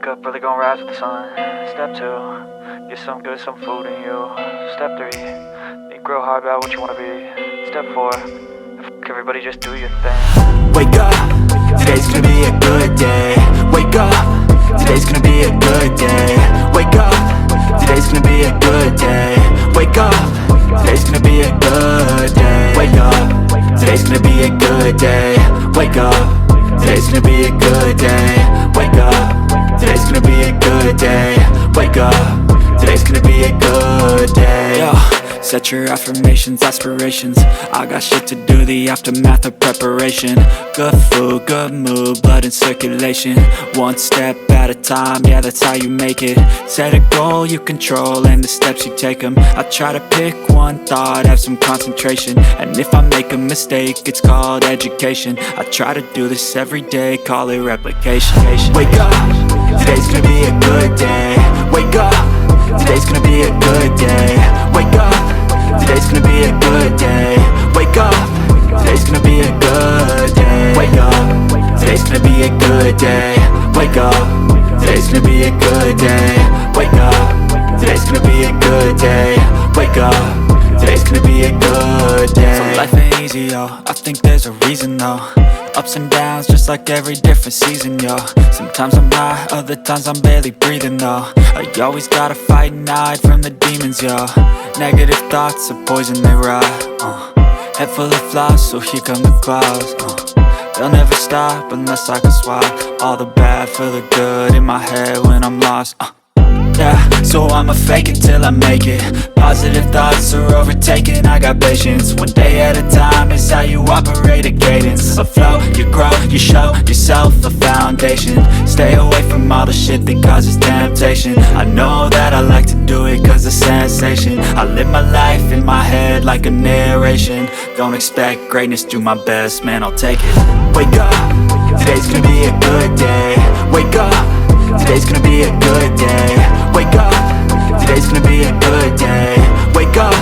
Wake up, really gonna rise with the sun. Step 2, get some good, some food in you. Step 3, think real hard about what you wanna be. Step 4, everybody just do your thing. Wake up, today's gonna be a good day. Wake up, today's gonna be a good day. Wake up, today's gonna be a good day. Wake up, today's gonna be a good day. Wake up, today's gonna be a good day. Wake up, today's gonna be a good day. Wake up, today's gonna be a good day. Wake up, today's gonna be a good day. Yo, set your affirmations, aspirations. I got shit to do, the aftermath of preparation. Good food, good mood, blood in circulation. One step at a time, yeah, that's how you make it. Set a goal you control and the steps you take them. I try to pick one thought, have some concentration. And if I make a mistake, it's called education. I try to do this every day, call it replication. Wake up, today's gonna be a good day. Wake up, today's gonna be a good day. Wake up, today's gonna be a good day. Wake up, today's gonna be a good day. Wake up, today's gonna be a good day. Wake up, today's gonna be a good day. Wake up, today's gonna be a good day. Wake up, today's gonna be a good day. So life ain't easy, yo, I think there's a reason though. Ups and downs, just like every different season, yo. Sometimes I'm high, other times I'm barely breathing, though. I always gotta fight and hide from the demons, yo. Negative thoughts are poison, they rot. Head full of flies, so here come the clouds. They'll never stop unless I can swap all the bad for the good in my head when I'm lost. Yeah, so I'ma fake it till I make it. Positive thoughts are overtaken, I got patience. One day at a time is how you operate a cadence. A flow, you grow, you show yourself a foundation. Stay away from all the shit that causes temptation. I know that I like to do it cause it's sensation. I live my life in my head like a narration. Don't expect greatness, do my best, man, I'll take it. Wake up, today's gonna be a good day. Wake up, today's gonna be a good day. Wake up, today's gonna be a good day. Wake up,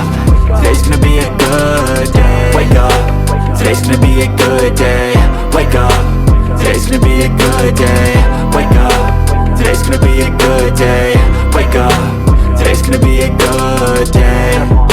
today's gonna be a good day. Wake up, today's gonna be a good day. Wake up, today's gonna be a good day. Wake up, today's gonna be a good day. Wake up, today's gonna be a good day.